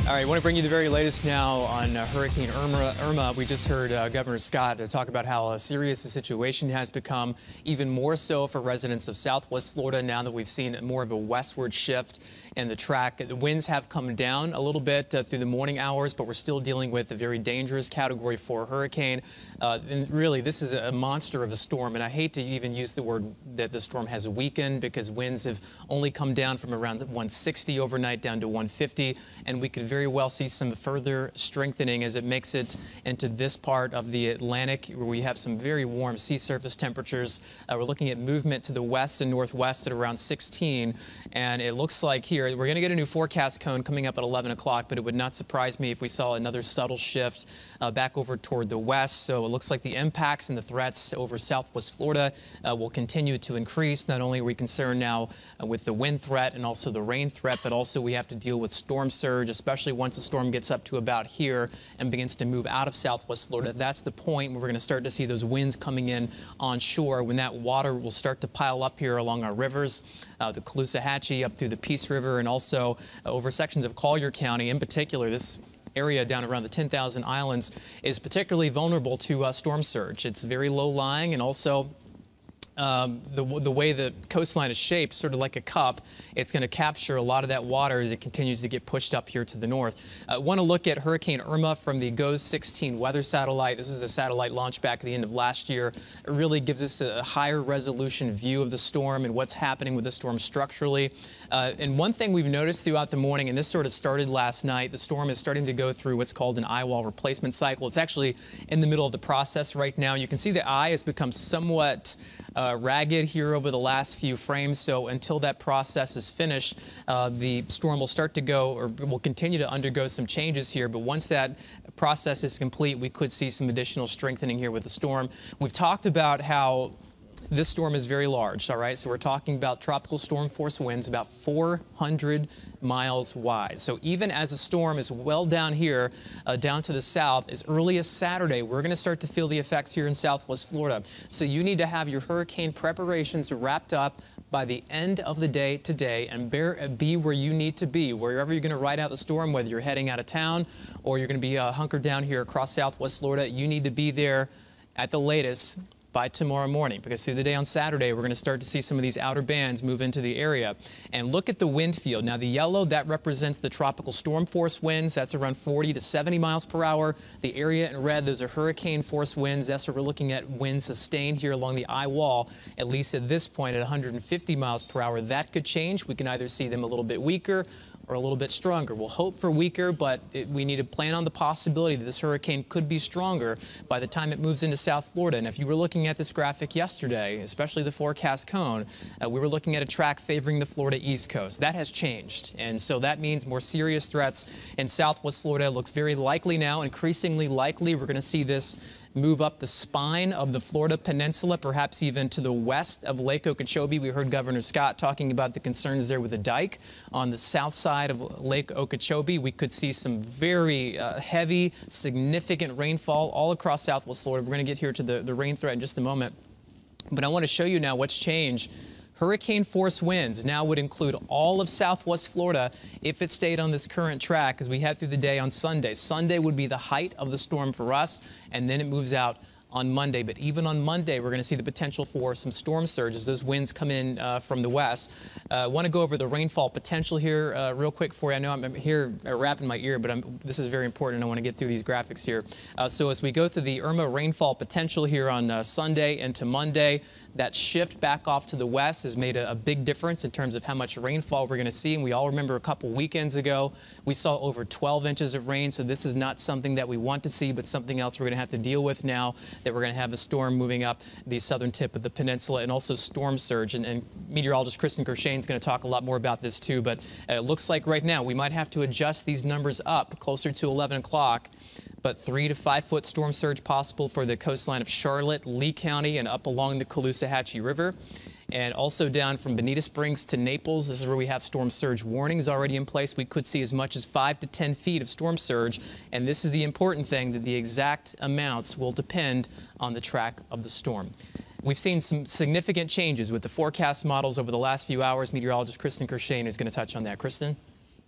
All right, I want to bring you the very latest now on Hurricane Irma. We just heard Governor Scott talk about how serious the situation has become, even more so for residents of Southwest Florida now that we've seen more of a westward shift in the track. The winds have come down a little bit through the morning hours, but we're still dealing with a very dangerous Category 4 hurricane. And really, this is a monster of a storm, and I hate to even use the word that the storm has weakened because winds have only come down from around 160 overnight down to 150, and we could very well see some further strengthening as it makes it into this part of the Atlantic where we have some very warm sea surface temperatures. We're looking at movement to the west and northwest at around 16, and it looks like here we're going to get a new forecast cone coming up at 11 o'clock, but it would not surprise me if we saw another subtle shift back over toward the west. So it looks like the impacts and the threats over Southwest Florida will continue to increase. Not only are we concerned now with the wind threat and also the rain threat, but also we have to deal with storm surge, especially once the storm gets up to about here and begins to move out of Southwest Florida. That's the point where we're going to start to see those winds coming in onshore when that water will start to pile up here along our rivers, the Caloosahatchee up through the Peace River, and also over sections of Collier County. In particular, this area down around the 10,000 Islands is particularly vulnerable to storm surge. It's very low-lying, and also the way the coastline is shaped, sort of like a cup, it's going to capture a lot of that water as it continues to get pushed up here to the north. I want to look at Hurricane Irma from the GOES 16 weather satellite. This is a satellite launched back at the end of last year. It really gives us a higher resolution view of the storm and what's happening with the storm structurally. And one thing we've noticed throughout the morning, and this sort of started last night, the storm is starting to go through what's called an eye wall replacement cycle. It's actually in the middle of the process right now. You can see the eye has become somewhat ragged here over the last few frames. So until that process is finished, the storm will start to go, or will continue to undergo some changes here. But once that process is complete, we could see some additional strengthening here with the storm. We've talked about how this storm is very large, all right? So we're talking about tropical storm force winds about 400 miles wide. So even as the storm is well down here, down to the south, as early as Saturday, we're going to start to feel the effects here in Southwest Florida. So you need to have your hurricane preparations wrapped up by the end of the day today and be where you need to be. Wherever you're going to ride out the storm, whether you're heading out of town or you're going to be hunkered down here across Southwest Florida, you need to be there at the latest by tomorrow morning, because through the day on Saturday, we're going to start to see some of these outer bands move into the area. And look at the wind field. Now, the yellow, that represents the tropical storm force winds. That's around 40 to 70 miles per hour. The area in red, those are hurricane force winds. That's what we're looking at, winds sustained here along the eye wall, at least at this point at 150 miles per hour. That could change. We can either see them a little bit weaker or a little bit stronger. We'll hope for weaker, but we need to plan on the possibility that this hurricane could be stronger by the time it moves into South Florida. And if you were looking at this graphic yesterday, especially the forecast cone, we were looking at a track favoring the Florida East Coast. That has changed, and so that means more serious threats in Southwest Florida. It looks very likely now, increasingly likely. We're going to see this move up the spine of the Florida Peninsula, perhaps even to the west of Lake Okeechobee. We heard Governor Scott talking about the concerns there with the dike on the south side of Lake Okeechobee. We could see some very heavy, significant rainfall all across Southwest Florida. We're going to get here to the rain threat in just a moment. But I want to show you now what's changed. Hurricane force winds now would include all of Southwest Florida if it stayed on this current track as we head through the day on Sunday. Sunday would be the height of the storm for us, and then it moves out on Monday. But even on Monday, we're going to see the potential for some storm surge as those winds come in from the west. I want to go over the rainfall potential here real quick for you. I know I'm here wrapping my ear, but this is very important. I want to get through these graphics here. So as we go through the Irma rainfall potential here on Sunday into Monday, that shift back off to the west has made a big difference in terms of how much rainfall we're going to see. And we all remember a couple weekends ago, we saw over 12 inches of rain. So this is not something that we want to see, but something else we're going to have to deal with now that we're going to have a storm moving up the southern tip of the peninsula, and also storm surge. And meteorologist Kristen Kershane is going to talk a lot more about this too. But it looks like right now we might have to adjust these numbers up closer to 11 o'clock. But 3 to 5 foot storm surge possible for the coastline of Charlotte, Lee County, and up along the Caloosahatchee River. And also down from Bonita Springs to Naples, this is where we have storm surge warnings already in place. We could see as much as 5 to 10 feet of storm surge. And this is the important thing, that the exact amounts will depend on the track of the storm. We've seen some significant changes with the forecast models over the last few hours. Meteorologist Kristen Kershane is going to touch on that. Kristen?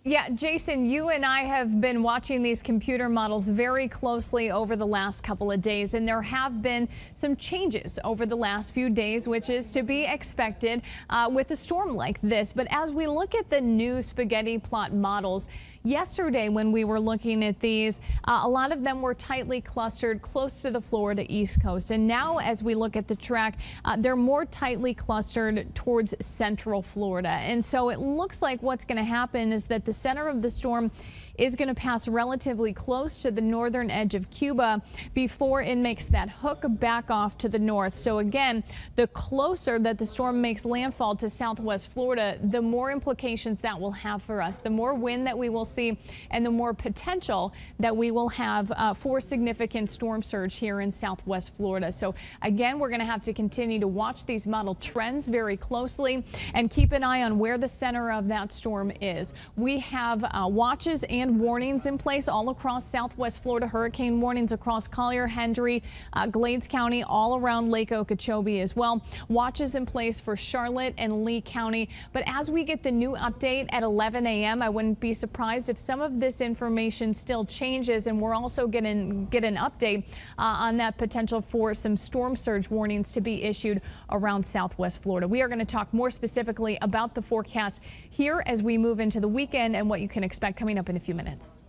Yeah, Jason, you and I have been watching these computer models very closely over the last couple of days, and there have been some changes over the last few days, which is to be expected with a storm like this. But as we look at the new spaghetti plot models, yesterday when we were looking at these, a lot of them were tightly clustered close to the Florida East Coast. And now as we look at the track, they're more tightly clustered towards central Florida. And so it looks like what's going to happen is that the center of the storm is going to pass relatively close to the northern edge of Cuba before it makes that hook back off to the north. So again, the closer that the storm makes landfall to southwest Florida, the more implications that will have for us, the more wind that we will see, and the more potential that we will have for significant storm surge here in southwest Florida. So again, we're going to have to continue to watch these model trends very closely and keep an eye on where the center of that storm is. We have watches and warnings in place all across southwest Florida, hurricane warnings across Collier, Hendry, Glades County, all around Lake Okeechobee as well. Watches in place for Charlotte and Lee County. But as we get the new update at 11 a.m., I wouldn't be surprised if some of this information still changes, and we're also get an update on that potential for some storm surge warnings to be issued around southwest Florida. We are going to talk more specifically about the forecast here as we move into the weekend and what you can expect coming up in a few minutes.